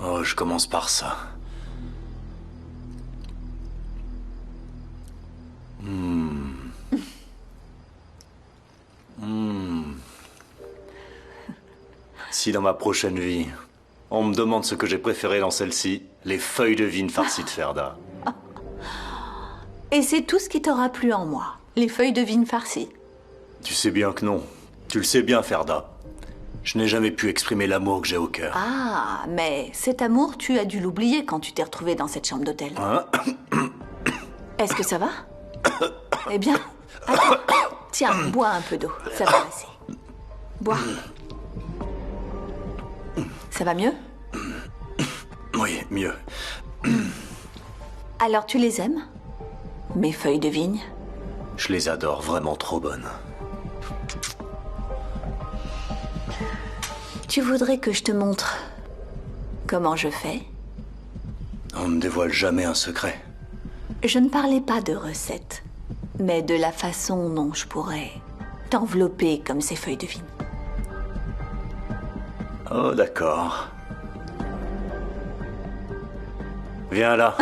Oh, je commence par ça. Si dans ma prochaine vie, on me demande ce que j'ai préféré dans celle-ci, les feuilles de vigne farcies de Ferda. Et c'est tout ce qui t'aura plu en moi, les feuilles de vigne farcies. Tu sais bien que non. Tu le sais bien, Ferda. Je n'ai jamais pu exprimer l'amour que j'ai au cœur. Ah, mais cet amour, tu as dû l'oublier quand tu t'es retrouvé dans cette chambre d'hôtel. Hein? Est-ce que ça va? Eh bien, attends. Tiens, bois un peu d'eau, ça va passer. Bois. Ça va mieux? Oui, mieux. Alors tu les aimes? Mes feuilles de vigne? Je les adore, vraiment trop bonnes. Tu voudrais que je te montre comment je fais? On ne dévoile jamais un secret. Je ne parlais pas de recettes, mais de la façon dont je pourrais t'envelopper comme ces feuilles de vigne. Oh, d'accord. Viens là.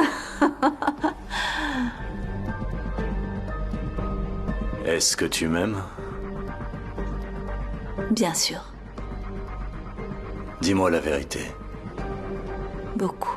Est-ce que tu m'aimes? Bien sûr, Dis-moi la vérité. beaucoup.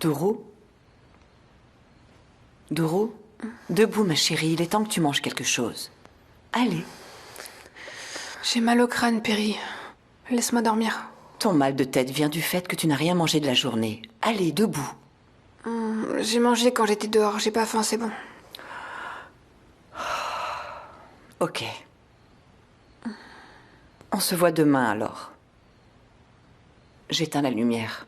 Douro? Douro? Debout, ma chérie, il est temps que tu manges quelque chose. Allez. J'ai mal au crâne, Perry. Laisse-moi dormir. Ton mal de tête vient du fait que tu n'as rien mangé de la journée. Allez, debout. J'ai mangé quand j'étais dehors, j'ai pas faim, c'est bon. Ok. On se voit demain, alors. J'éteins la lumière.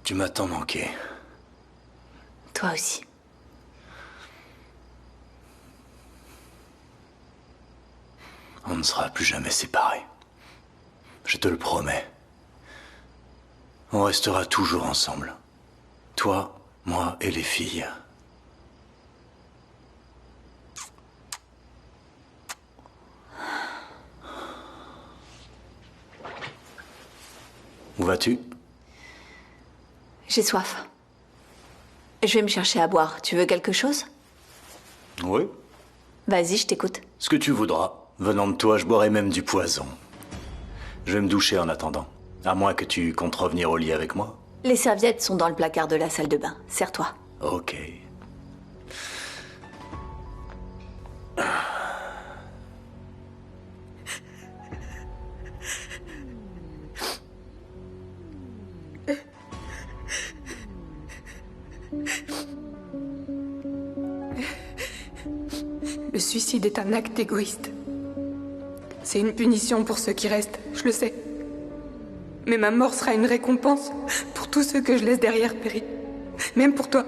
Tu m'as tant manqué. Toi aussi. On ne sera plus jamais séparés. Je te le promets. On restera toujours ensemble. Toi, moi et les filles. Où vas-tu? J'ai soif. Je vais me chercher à boire. Tu veux quelque chose? Oui. Vas-y, je t'écoute. Ce que tu voudras. Venant de toi, je boirai même du poison. Je vais me doucher en attendant. À moins que tu comptes revenir au lit avec moi. Les serviettes sont dans le placard de la salle de bain. Sers-toi. Ok. Le suicide est un acte égoïste. C'est une punition pour ceux qui restent, je le sais. Mais ma mort sera une récompense pour tous ceux que je laisse derrière, Perry. Même pour toi.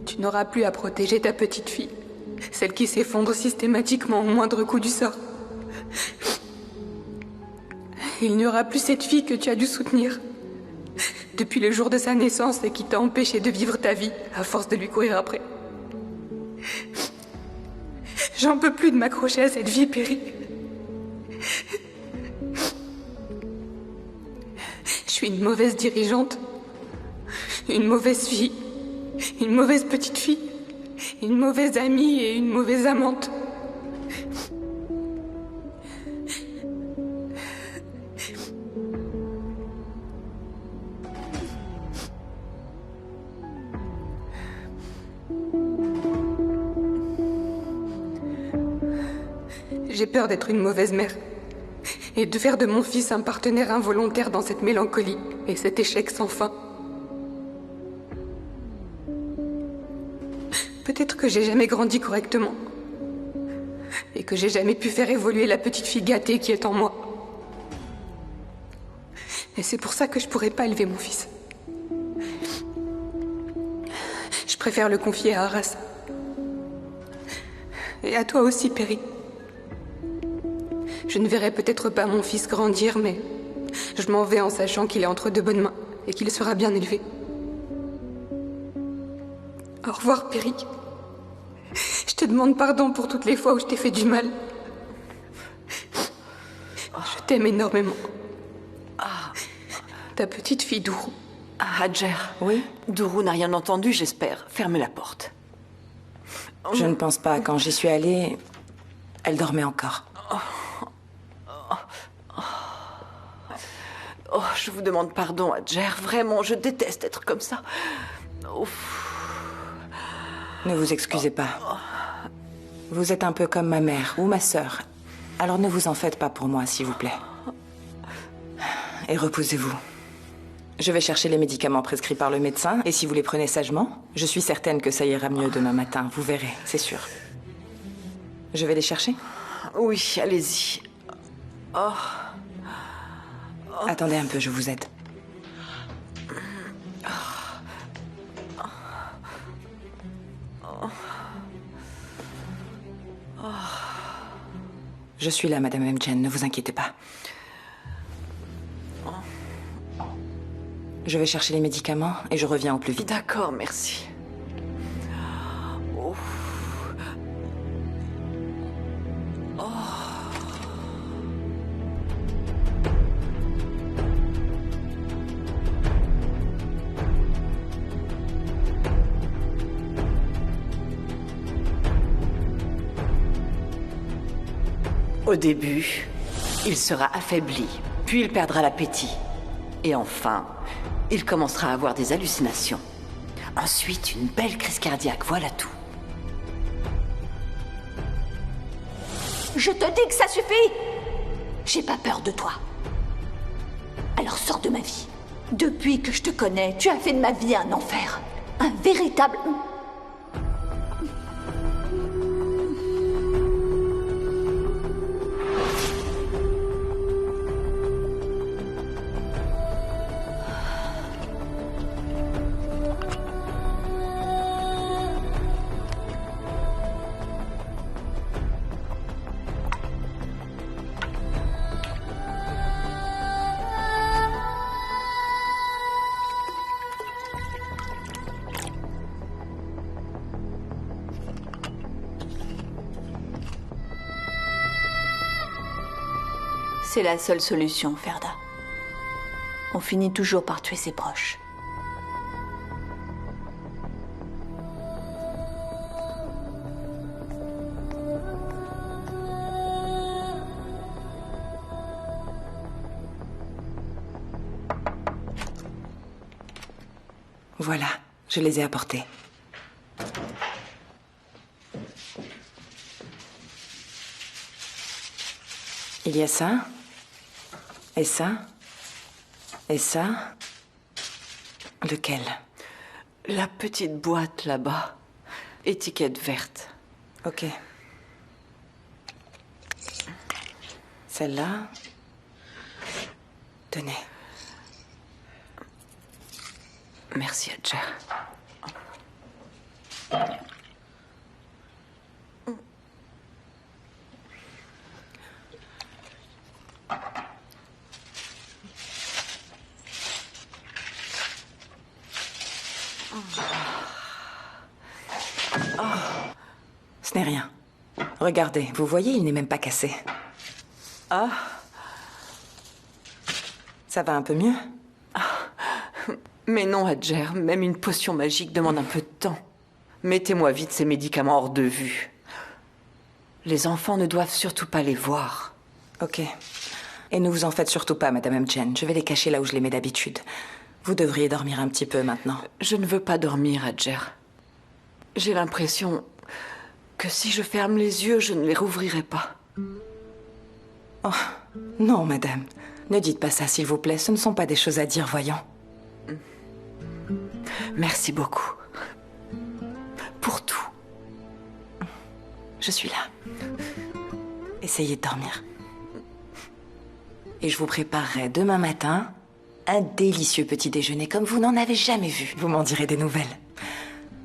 Tu n'auras plus à protéger ta petite fille. Celle qui s'effondre systématiquement au moindre coup du sort. Il n'y aura plus cette fille que tu as dû soutenir. Depuis le jour de sa naissance et qui t'a empêché de vivre ta vie à force de lui courir après. J'en peux plus de m'accrocher à cette vie, Perry. Je suis une mauvaise dirigeante, une mauvaise fille, une mauvaise petite fille, une mauvaise amie et une mauvaise amante. J'ai peur d'être une mauvaise mère et de faire de mon fils un partenaire involontaire dans cette mélancolie et cet échec sans fin. Peut-être que j'ai jamais grandi correctement et que j'ai jamais pu faire évoluer la petite fille gâtée qui est en moi. Et c'est pour ça que je pourrais pas élever mon fils. Je préfère le confier à Arras. Et à toi aussi, Perry. Je ne verrai peut-être pas mon fils grandir, mais je m'en vais en sachant qu'il est entre de bonnes mains et qu'il sera bien élevé. Au revoir, Perry. Je te demande pardon pour toutes les fois où je t'ai fait du mal. Je t'aime énormément. Ta petite fille Dourou. Hadjer. Oui? Dourou n'a rien entendu, j'espère. Fermez la porte. Je ne pense pas. Quand j'y suis allée, elle dormait encore. Oh, je vous demande pardon, Hadjer. Vraiment, je déteste être comme ça. Ouf. Ne vous excusez pas. Vous êtes un peu comme ma mère ou ma sœur. Alors ne vous en faites pas pour moi, s'il vous plaît. Et reposez-vous. Je vais chercher les médicaments prescrits par le médecin, et si vous les prenez sagement, je suis certaine que ça ira mieux demain matin. Vous verrez, c'est sûr. Je vais les chercher? Oui, allez-y. Oh. Attendez un peu, je vous aide. Je suis là, Madame Emjen, ne vous inquiétez pas. Je vais chercher les médicaments et je reviens au plus vite. D'accord, merci. Oh. Au début, il sera affaibli, puis il perdra l'appétit. Et enfin, il commencera à avoir des hallucinations. Ensuite, une belle crise cardiaque, voilà tout. Je te dis que ça suffit! J'ai pas peur de toi. Alors sors de ma vie. Depuis que je te connais, tu as fait de ma vie un enfer. Un véritable... C'est la seule solution, Ferda. On finit toujours par tuer ses proches. Voilà, je les ai apportés. Il y a ça, et ça, et ça. Lequel? La petite boîte là-bas. Étiquette verte. Ok. Celle-là. Tenez. Merci, Adjer. Ce n'est rien. Regardez, vous voyez, il n'est même pas cassé. Ah. Ça va un peu mieux? Mais non, Adjer, même une potion magique demande un peu de temps. Mettez-moi vite ces médicaments hors de vue. Les enfants ne doivent surtout pas les voir. Ok. Et ne vous en faites surtout pas, Madame Amjen. Je vais les cacher là où je les mets d'habitude. Vous devriez dormir un petit peu maintenant. Je ne veux pas dormir, Adjer. J'ai l'impression que si je ferme les yeux, je ne les rouvrirai pas. Oh, non, Madame. Ne dites pas ça, s'il vous plaît. Ce ne sont pas des choses à dire, voyons. Merci beaucoup. Pour tout. Je suis là. Essayez de dormir. Et je vous préparerai demain matin un délicieux petit déjeuner comme vous n'en avez jamais vu. Vous m'en direz des nouvelles.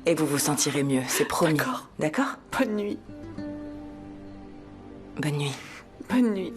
Et vous vous sentirez mieux, c'est promis. D'accord. D'accord? Bonne nuit. Bonne nuit. Bonne nuit.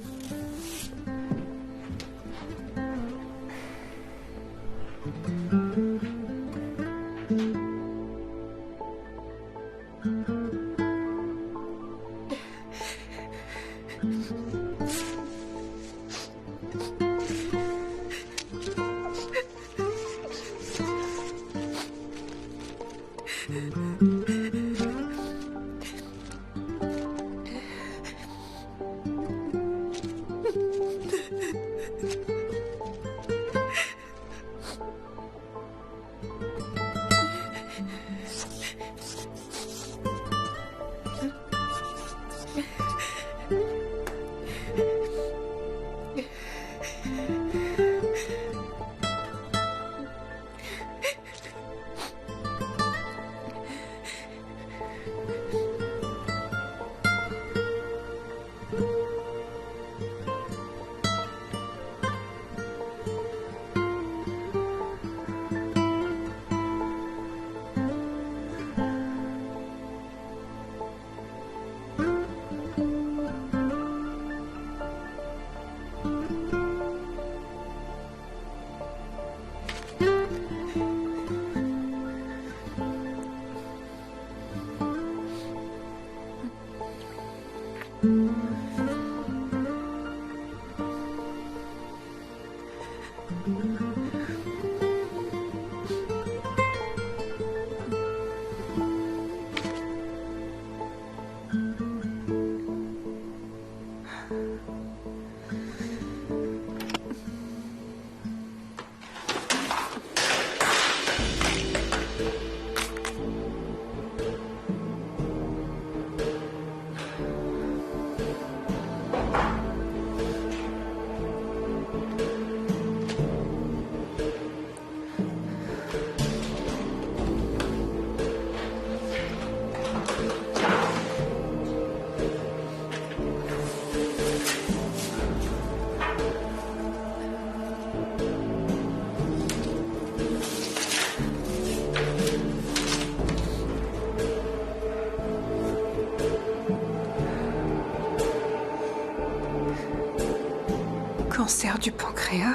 Cancer du pancréas.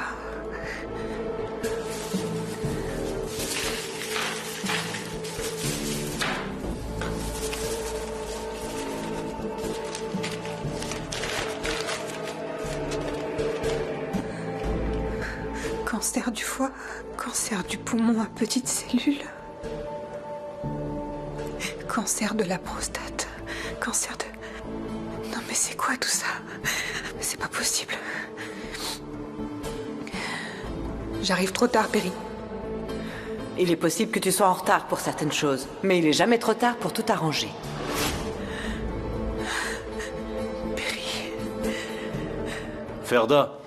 Cancer du foie, cancer du poumon à petites cellules, cancer de la prostate, cancer de... Non mais c'est quoi tout ça? C'est pas possible. J'arrive trop tard, Perry. Il est possible que tu sois en retard pour certaines choses, mais il est jamais trop tard pour tout arranger. Perry. Ferda,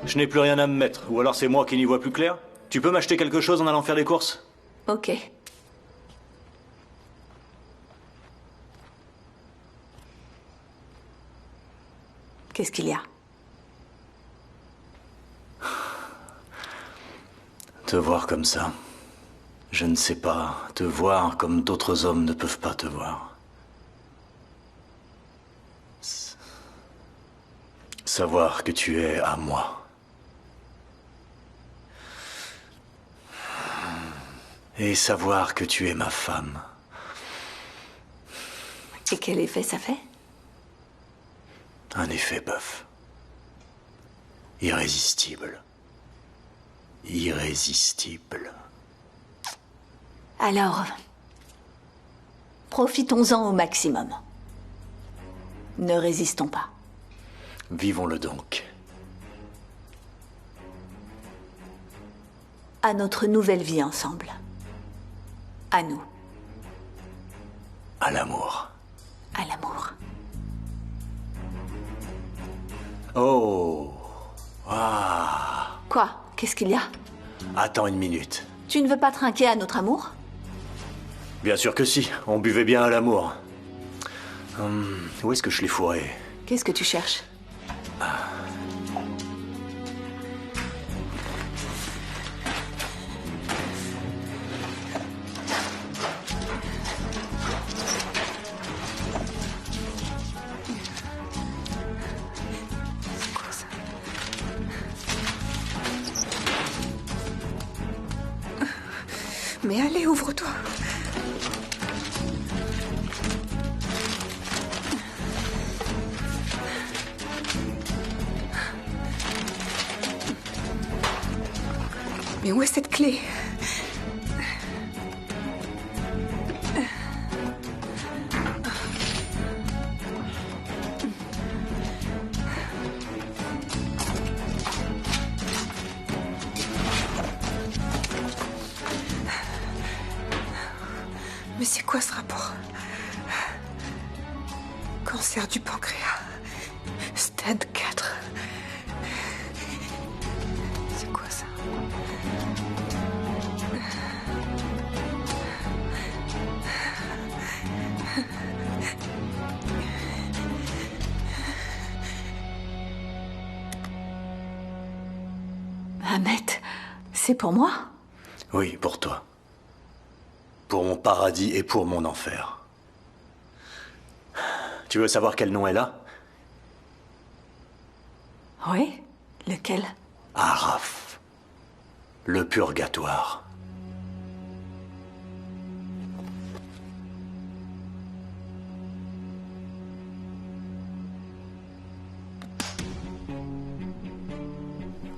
je n'ai plus rien à me mettre, ou alors c'est moi qui n'y vois plus clair. Tu peux m'acheter quelque chose en allant faire les courses? Ok. Qu'est-ce qu'il y a? Te voir comme ça. Je ne sais pas, te voir comme d'autres hommes ne peuvent pas te voir. Savoir que tu es à moi. Et savoir que tu es ma femme. Et quel effet ça fait? Un effet bœuf. Irrésistible. Irrésistible. Alors, profitons-en au maximum. Ne résistons pas. Vivons-le donc. À notre nouvelle vie ensemble. À nous. À l'amour. À l'amour. Oh. Ah. Quoi? Qu'est-ce qu'il y a? Attends une minute. Tu ne veux pas trinquer à notre amour? Bien sûr que si, on buvait bien à l'amour. Où est-ce que je l'ai fourré? Qu'est-ce que tu cherches? C'est quoi ça? Mais allez, ouvre-toi. Mais où est cette clé? Mais c'est quoi ce rapport? Cancer du pancréas. Stade 4. C'est quoi ça? Ahmed, c'est pour moi? Oui, pour toi. Pour mon paradis et pour mon enfer. Tu veux savoir quel nom elle a? Oui? Lequel? Araf. Le purgatoire.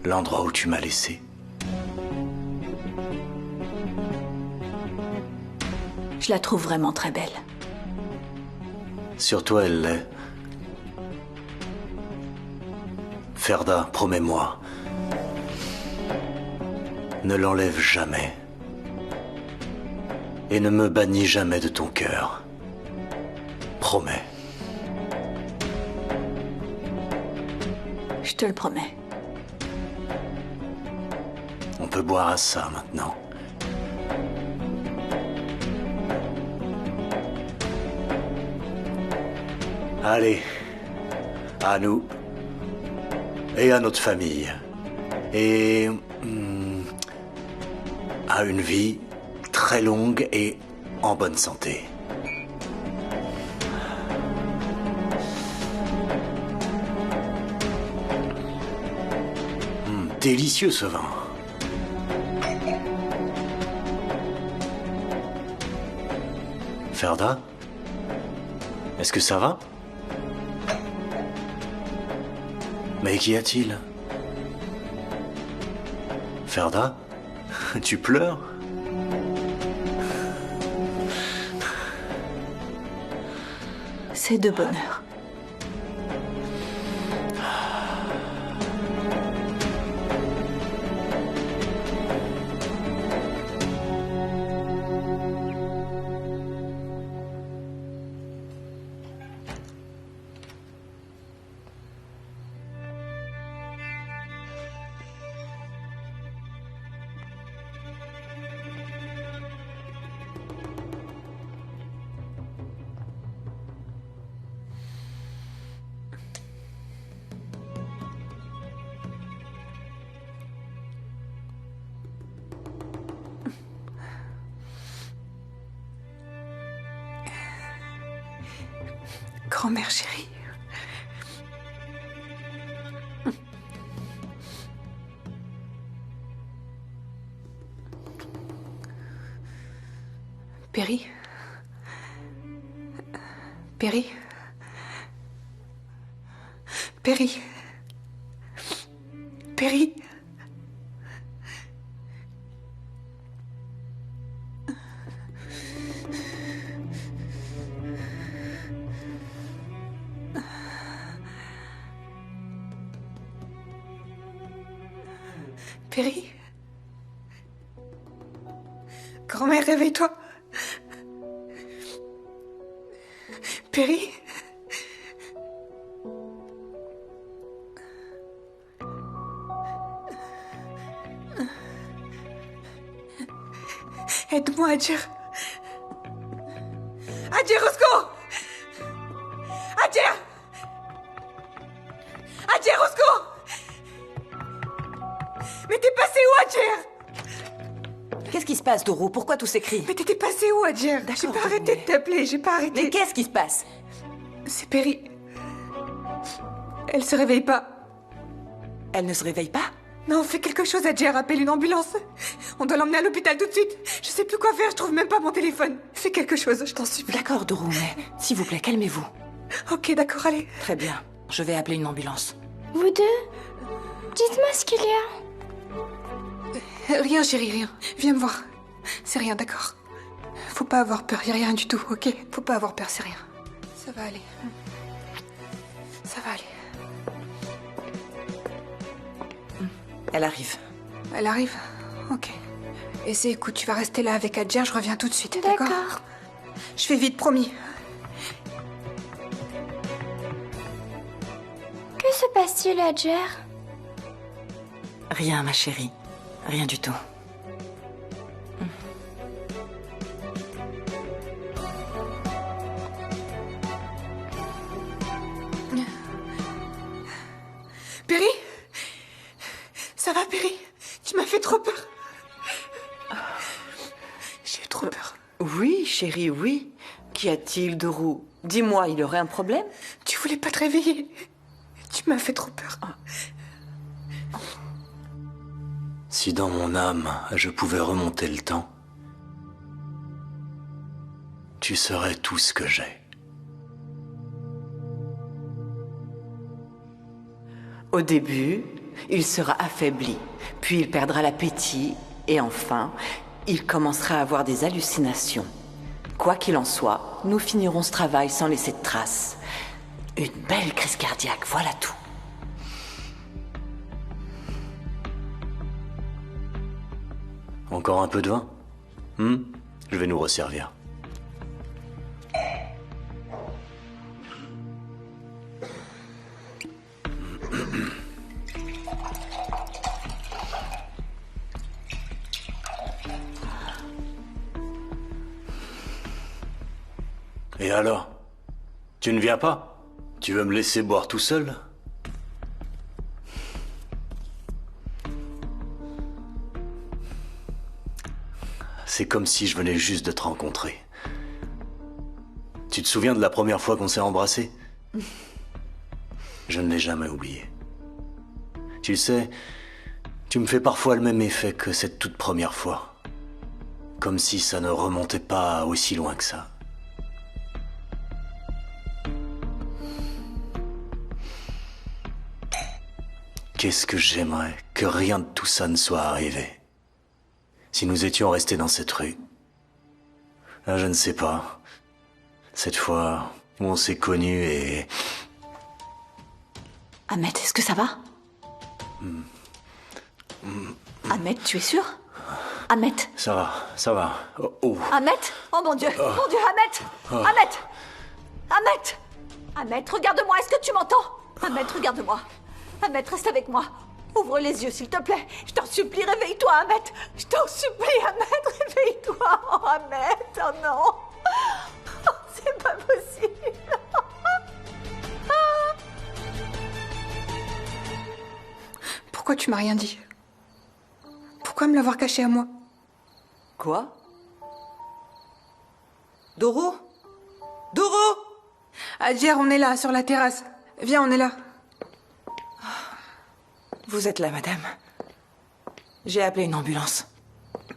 L'endroit où tu m'as laissé. Je la trouve vraiment très belle. Sur toi, elle l'est. Ferda, promets-moi. Ne l'enlève jamais. Et ne me bannis jamais de ton cœur. Promets. Je te le promets. On peut boire à ça maintenant. Allez, à nous et à notre famille et à une vie très longue et en bonne santé. Délicieux ce vin. Ferda, est-ce que ça va? Mais qu'y a-t-il? Ferda, tu pleures? C'est de bonheur. Grand-mère chérie. Perry. Perry. Perry. Perry. Perry. Grand-mère, réveille-toi. Perry. Aide-moi, Adjer. Adjer, au secours! Adjer! Adjer, au secours! Mais t'es passé où, Adjer? Qu'est-ce qui se passe, Doro? Pourquoi tous ces cris? Mais t'étais passé où, Adjer? J'ai pas arrêté de t'appeler, j'ai pas arrêté. Mais qu'est-ce qui se passe? C'est Perry. Elle se réveille pas. Elle ne se réveille pas? Non, fais quelque chose, Adjer, appelle une ambulance. On doit l'emmener à l'hôpital tout de suite. Je sais plus quoi faire, je trouve même pas mon téléphone. Fais quelque chose, je t'en supplie. D'accord, Doro, mais s'il vous plaît, calmez-vous. Ok, d'accord, allez. Très bien, je vais appeler une ambulance. Vous deux, dites-moi ce qu'il y a. Rien, chérie, rien. Viens me voir. C'est rien, d'accord. Faut pas avoir peur, y a rien du tout, ok? Faut pas avoir peur, c'est rien. Ça va aller. Ça va aller. Elle arrive. Elle arrive? Ok. Et écoute, tu vas rester là avec Adjer, je reviens tout de suite, d'accord? D'accord. Je fais vite, promis. Que se passe-t-il, Adjer? Rien, ma chérie. Rien du tout. Perry? Ça va, Perry? Tu m'as fait trop peur. J'ai eu trop peur. Oui, chérie, oui. Qu'y a-t-il, Doro? Dis-moi, il aurait un problème? Tu voulais pas te réveiller. Tu m'as fait trop peur. Si dans mon âme, je pouvais remonter le temps, tu serais tout ce que j'ai. Au début, il sera affaibli, puis il perdra l'appétit, et enfin, il commencera à avoir des hallucinations. Quoi qu'il en soit, nous finirons ce travail sans laisser de traces. Une belle crise cardiaque, voilà tout. Encore un peu de vin? Je vais nous resservir. Et alors? Tu ne viens pas? Tu veux me laisser boire tout seul? C'est comme si je venais juste de te rencontrer. Tu te souviens de la première fois qu'on s'est embrassés? Je ne l'ai jamais oublié. Tu sais, tu me fais parfois le même effet que cette toute première fois. Comme si ça ne remontait pas aussi loin que ça. Qu'est-ce que j'aimerais que rien de tout ça ne soit arrivé. Si nous étions restés dans cette rue. Ah, je ne sais pas. Cette fois où on s'est connus et... Ahmed, est-ce que ça va? Ahmed, tu es sûr? Ahmed? Ça va. Oh. Ahmed? Oh mon Dieu! Mon Dieu, Ahmed! Ahmed! Ahmed! Ahmed, regarde-moi, est-ce que tu m'entends? Ahmed, regarde-moi. Ahmed, reste avec moi. Ouvre les yeux, s'il te plaît. Je t'en supplie, réveille-toi, Ahmed. Je t'en supplie, Ahmed, réveille-toi. Oh, Ahmed, oh non. Oh, c'est pas possible. Pourquoi tu m'as rien dit? Pourquoi me l'avoir caché à moi? Quoi? Doro? Doro? Adjer, on est là, sur la terrasse. Viens, on est là. Vous êtes là, madame. J'ai appelé une ambulance.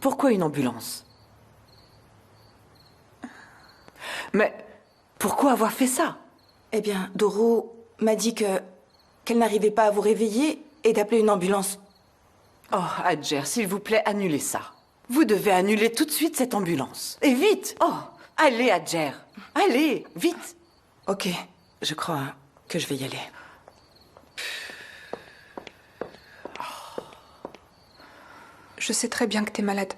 Pourquoi une ambulance? Mais pourquoi avoir fait ça? Eh bien, Doro m'a dit qu'elle n'arrivait pas à vous réveiller et d'appeler une ambulance. Oh, Adjer, s'il vous plaît, annulez ça. Vous devez annuler tout de suite cette ambulance. Et vite! Oh, allez, Adjer. Allez, vite! Ok, je crois que je vais y aller. Je sais très bien que t'es malade.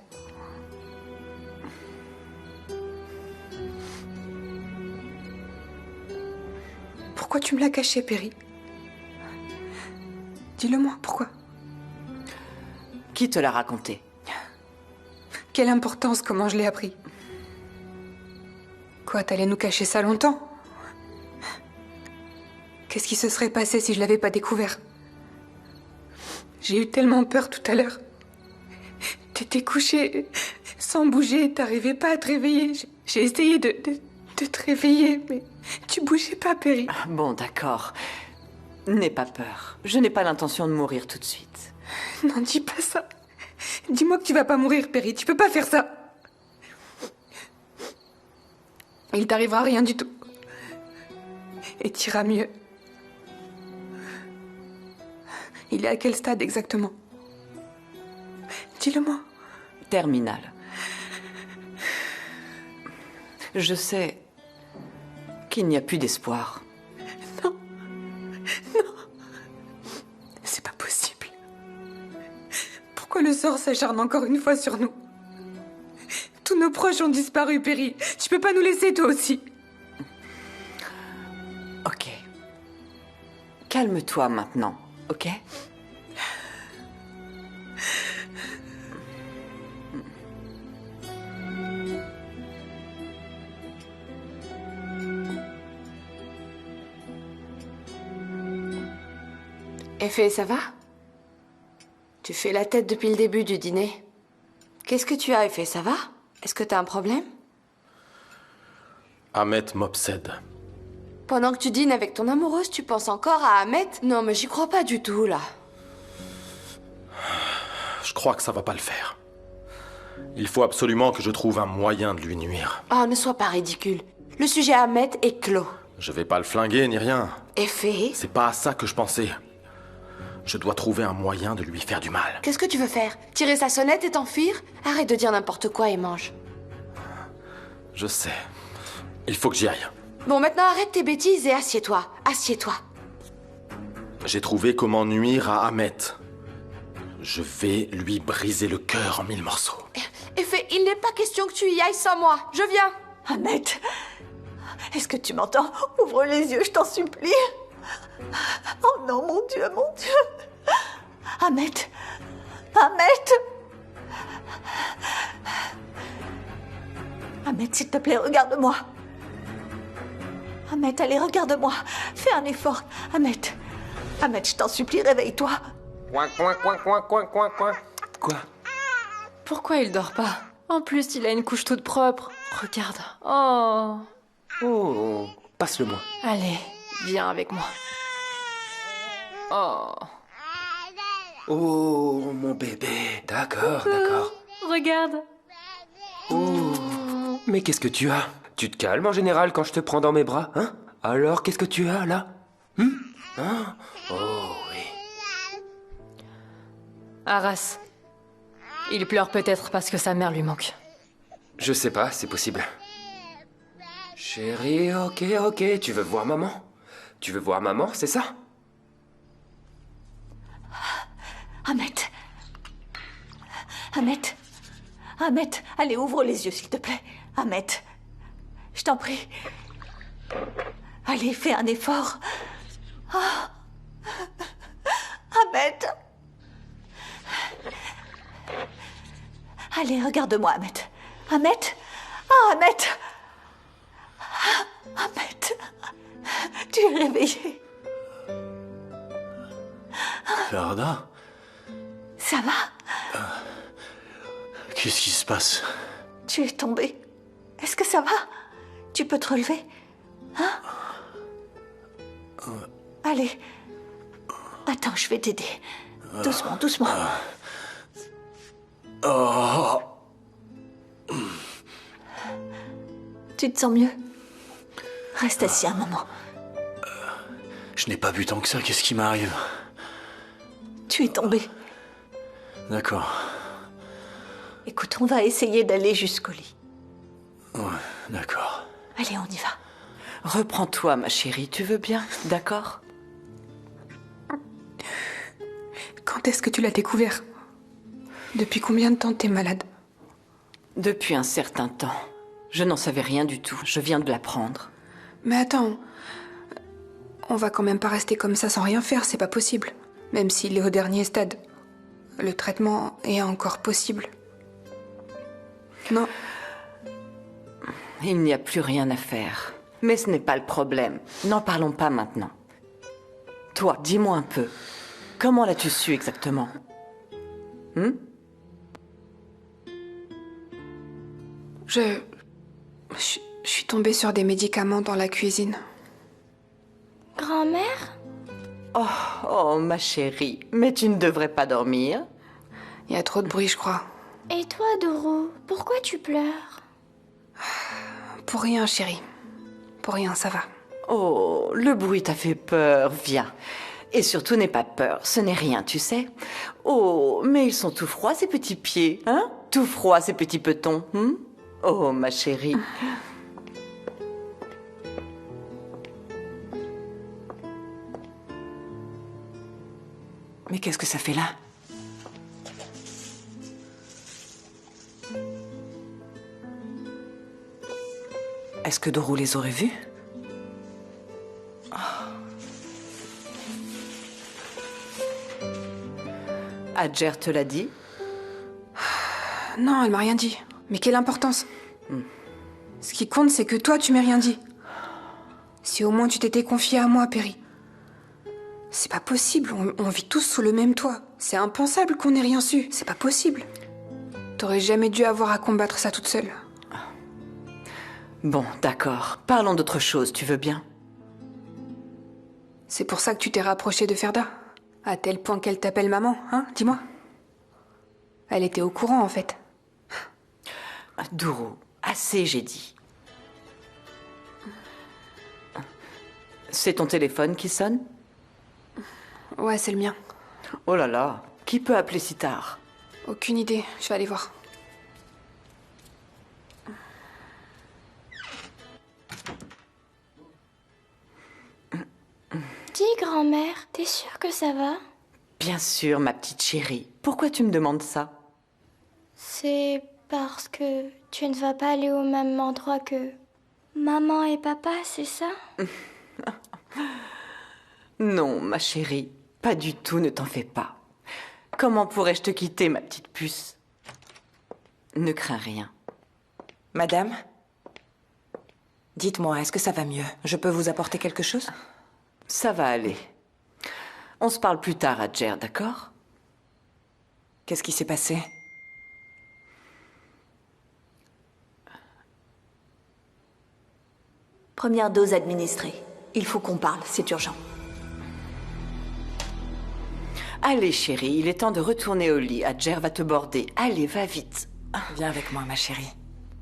Pourquoi tu me l'as caché, Perry? Dis-le-moi, pourquoi? Qui te l'a raconté? Quelle importance, comment je l'ai appris? Quoi, t'allais nous cacher ça longtemps? Qu'est-ce qui se serait passé si je l'avais pas découvert? J'ai eu tellement peur tout à l'heure. T'étais couché, sans bouger, t'arrivais pas à te réveiller. J'ai essayé de te réveiller, mais tu bougeais pas, Perry. Bon, d'accord. N'aie pas peur. Je n'ai pas l'intention de mourir tout de suite. Non, dis pas ça. Dis-moi que tu vas pas mourir, Perry. Tu peux pas faire ça. Il t'arrivera rien du tout. Et t'iras mieux. Il est à quel stade exactement? Dis-le-moi. Terminal. Je sais qu'il n'y a plus d'espoir. Non. Non. C'est pas possible. Pourquoi le sort s'acharne encore une fois sur nous? Tous nos proches ont disparu, Perry. Tu peux pas nous laisser, toi aussi. Ok. Calme-toi maintenant, ok? Effet, ça va? Tu fais la tête depuis le début du dîner. Qu'est-ce que tu as, Effet, ça va? Est-ce que t'as un problème? Ahmet m'obsède. Pendant que tu dînes avec ton amoureuse, tu penses encore à Ahmet? Non, mais j'y crois pas du tout, là. Je crois que ça va pas le faire. Il faut absolument que je trouve un moyen de lui nuire. Oh, ne sois pas ridicule. Le sujet Ahmet est clos. Je vais pas le flinguer ni rien. Effet? C'est pas à ça que je pensais. Je dois trouver un moyen de lui faire du mal. Qu'est-ce que tu veux faire? Tirer sa sonnette et t'enfuir? Arrête de dire n'importe quoi et mange. Je sais. Il faut que j'y aille. Bon, maintenant arrête tes bêtises et assieds-toi. Assieds-toi. J'ai trouvé comment nuire à Ahmet. Je vais lui briser le cœur en 1000 morceaux. Effet, il n'est pas question que tu y ailles sans moi. Je viens. Ahmet, est-ce que tu m'entends? Ouvre les yeux, je t'en supplie. Oh non, mon Dieu, mon Dieu. Ahmet, Ahmet. Ahmet, s'il te plaît, regarde-moi. Ahmet, allez, regarde-moi. Fais un effort. Ahmet, Ahmet, je t'en supplie, réveille-toi. Coin, coin, coin, coin, coin, coin, coin. Quoi? Pourquoi il dort pas? En plus, il a une couche toute propre. Regarde. Oh. Oh, passe-le-moi. Allez, viens avec moi. Oh. Oh, mon bébé. D'accord, d'accord. Regarde. Oh. Mais qu'est-ce que tu as? Tu te calmes en général quand je te prends dans mes bras, hein? Alors, qu'est-ce que tu as, là? Hein? Oh, oui. Arras. Il pleure peut-être parce que sa mère lui manque. Je sais pas, c'est possible. Chérie, ok, tu veux voir maman? Tu veux voir maman, c'est ça? Ahmet. Ahmet. Ahmet, allez, ouvre les yeux, s'il te plaît. Ahmet, je t'en prie. Allez, fais un effort. Ah. Ahmet. Allez, regarde-moi, Ahmet. Ahmet. Ah, Ahmet. Ah, Ahmet. Tu es réveillé. Ferda, Ça va? qu'est-ce qui se passe? Tu es tombé. Est-ce que ça va? Tu peux te relever? Hein? Allez. Attends, je vais t'aider. Doucement, doucement. Oh. Tu te sens mieux? Reste assis un moment. Je n'ai pas bu tant que ça, qu'est-ce qui m'arrive? Tu es tombé. D'accord. Écoute, on va essayer d'aller jusqu'au lit. Ouais, d'accord. Allez, on y va. Reprends-toi, ma chérie, tu veux bien, d'accord? Quand est-ce que tu l'as découvert? Depuis combien de temps t'es malade? Depuis un certain temps. Je n'en savais rien du tout. Je viens de l'apprendre. Mais attends. On va quand même pas rester comme ça sans rien faire, c'est pas possible. Même s'il est au dernier stade. Le traitement est encore possible. Non. Il n'y a plus rien à faire. Mais ce n'est pas le problème. N'en parlons pas maintenant. Toi, dis-moi un peu. Comment l'as-tu su exactement? Je suis tombée sur des médicaments dans la cuisine. Grand-mère? Oh, ma chérie, mais tu ne devrais pas dormir. Il y a trop de bruit, je crois. Et toi, Doro, pourquoi tu pleures? Pour rien, chérie. Pour rien, ça va. Oh, le bruit t'a fait peur, viens. Et surtout, n'aie pas peur, ce n'est rien, tu sais. Oh, mais ils sont tout froids, ces petits pieds, hein? Tout froids, ces petits petons, Oh, ma chérie. Mais qu'est-ce que ça fait là? Est-ce que Doro les aurait vus? Adjer te l'a dit? Non, elle m'a rien dit. Mais quelle importance? Ce qui compte, c'est que toi, tu m'as rien dit. Si au moins tu t'étais confié à moi, Perry. C'est pas possible, on vit tous sous le même toit. C'est impensable qu'on ait rien su, c'est pas possible. T'aurais jamais dû avoir à combattre ça toute seule. Bon, d'accord. Parlons d'autre chose, tu veux bien? C'est pour ça que tu t'es rapprochée de Ferda? À tel point qu'elle t'appelle maman, hein? Dis-moi. Elle était au courant, en fait. Doro, assez, j'ai dit. C'est ton téléphone qui sonne? Ouais, c'est le mien. Oh là là, qui peut appeler si tard? Aucune idée, je vais aller voir. Dis, grand-mère, t'es sûre que ça va? Bien sûr, ma petite chérie. Pourquoi tu me demandes ça? C'est parce que tu ne vas pas aller au même endroit que maman et papa, c'est ça? Non, ma chérie, pas du tout, ne t'en fais pas. Comment pourrais-je te quitter, ma petite puce? Ne crains rien. Madame? Dites-moi, est-ce que ça va mieux? Je peux vous apporter quelque chose? Ça va aller. On se parle plus tard, Adjer, d'accord? Qu'est-ce qui s'est passé? Première dose administrée. Il faut qu'on parle, c'est urgent. Allez, chérie, il est temps de retourner au lit. Adjer va te border. Allez, va vite. Viens avec moi, ma chérie.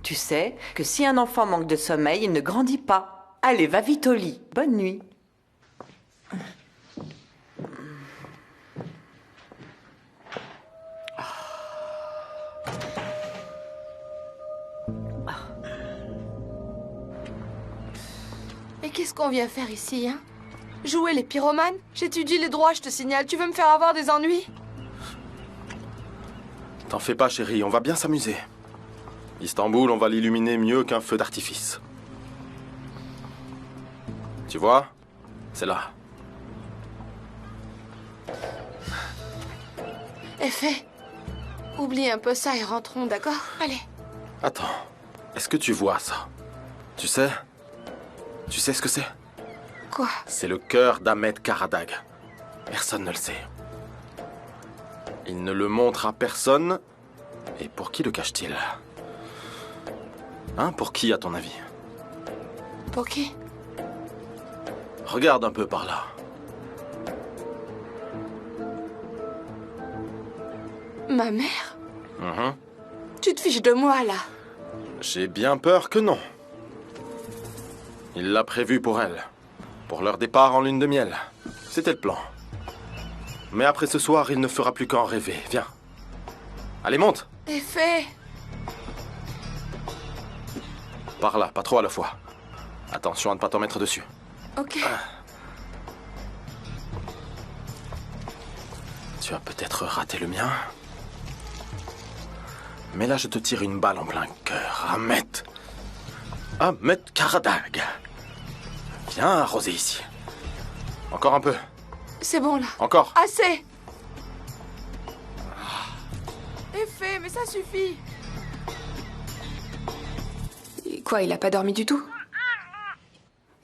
Tu sais que si un enfant manque de sommeil, il ne grandit pas. Allez, va vite au lit. Bonne nuit. Et qu'est-ce qu'on vient faire ici, hein? Jouer les pyromanes? J'étudie les droits, je te signale. Tu veux me faire avoir des ennuis? T'en fais pas, chérie, on va bien s'amuser. Istanbul, on va l'illuminer mieux qu'un feu d'artifice. Tu vois? C'est là. Et fait. Oublie un peu ça et rentrons, d'accord? Allez. Attends, est-ce que tu vois ça? Tu sais ce que c'est? Quoi? C'est le cœur d'Ahmed Karadag. Personne ne le sait. Il ne le montre à personne. Et pour qui le cache-t-il? Hein, pour qui, à ton avis? Pour qui? Regarde un peu par là. Ma mère? Mhm. Tu te fiches de moi, là? J'ai bien peur que non. Il l'a prévu pour elle. Pour leur départ en lune de miel. C'était le plan. Mais après ce soir, il ne fera plus qu'en rêver. Viens. Allez, monte. Effet! Par là, pas trop à la fois. Attention à ne pas t'en mettre dessus. Ok. Tu as peut-être raté le mien. Mais là, je te tire une balle en plein cœur. Ahmet. Ahmet Karadag. Viens arroser ici. Encore un peu. C'est bon, là. Encore. Assez! Effet, mais ça suffit! Et quoi, il a pas dormi du tout?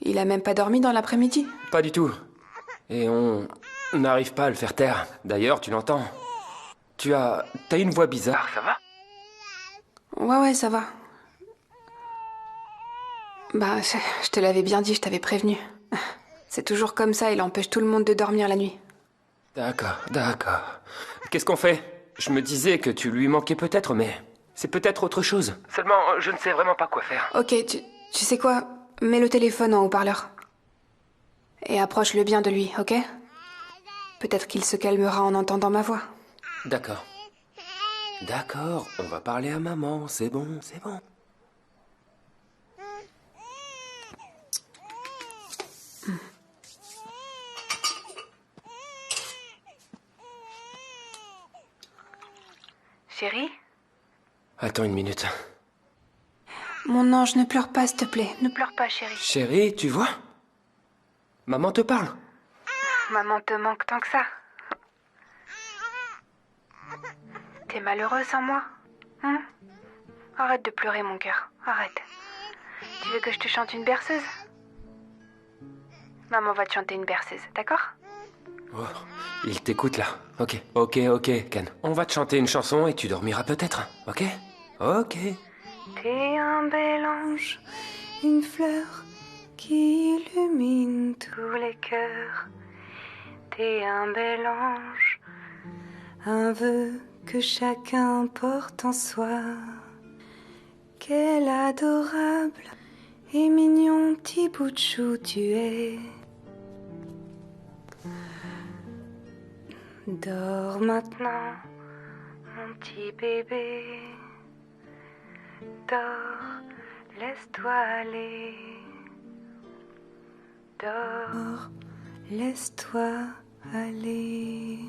Il a même pas dormi dans l'après-midi? Pas du tout. Et on n'arrive pas à le faire taire. D'ailleurs, tu l'entends. T'as une voix bizarre, ça va? Ouais, ça va. Bah, je te l'avais bien dit, je t'avais prévenu. C'est toujours comme ça, il empêche tout le monde de dormir la nuit. D'accord. Qu'est-ce qu'on fait? Je me disais que tu lui manquais peut-être, mais c'est peut-être autre chose. Seulement, je ne sais vraiment pas quoi faire. Ok, tu sais quoi? Mets le téléphone en haut-parleur. Et approche-le bien de lui, ok? Peut-être qu'il se calmera en entendant ma voix. D'accord, on va parler à maman, c'est bon. Chérie? Attends une minute. Mon ange, ne pleure pas, s'il te plaît. Ne pleure pas, chérie. Chérie, tu vois? Maman te parle. Maman te manque tant que ça. T'es malheureuse sans moi? Hein? Arrête de pleurer, mon cœur. Arrête. Tu veux que je te chante une berceuse? Maman va te chanter une berceuse, d'accord? Oh, il t'écoute là. Ok, Ken. On va te chanter une chanson et tu dormiras peut-être, ok? Ok. T'es un bel ange, une fleur qui illumine tous les cœurs. T'es un bel ange, un vœu que chacun porte en soi. Quel adorable et mignon petit bout de chou tu es. Dors maintenant, mon petit bébé. Dors, laisse-toi aller. Dors, laisse-toi aller.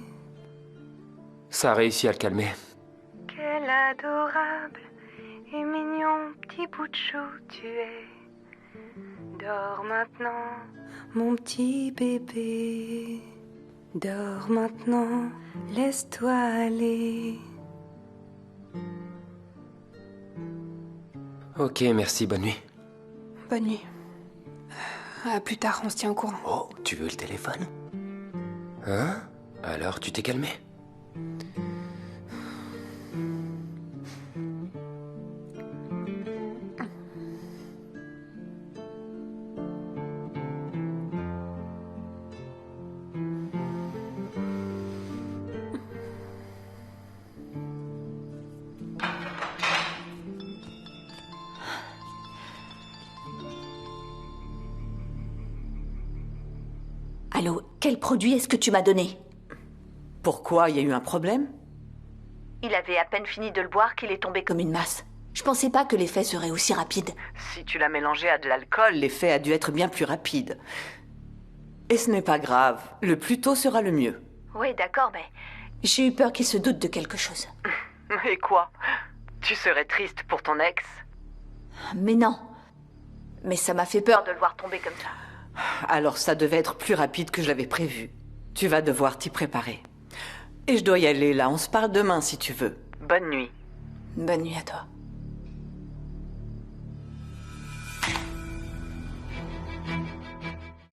Ça a réussi à le calmer. Quel adorable et mignon petit bout de chou tu es. Dors maintenant, mon petit bébé. Dors maintenant, laisse-toi aller. Ok, merci, bonne nuit. Bonne nuit. À plus tard, on se tient au courant. Oh, tu veux le téléphone? Hein? Alors, tu t'es calmé? Allô, quel produit est-ce que tu m'as donné? Pourquoi? Il y a eu un problème? Il avait à peine fini de le boire qu'il est tombé comme une masse. Je pensais pas que l'effet serait aussi rapide. Si tu l'as mélangé à de l'alcool, l'effet a dû être bien plus rapide. Et ce n'est pas grave. Le plus tôt sera le mieux. Oui, d'accord, mais j'ai eu peur qu'il se doute de quelque chose. Et quoi? Tu serais triste pour ton ex? Mais non. Mais ça m'a fait peur de le voir tomber comme ça. Alors ça devait être plus rapide que je l'avais prévu. Tu vas devoir t'y préparer. Et je dois y aller là, on se parle demain si tu veux. Bonne nuit. Bonne nuit à toi.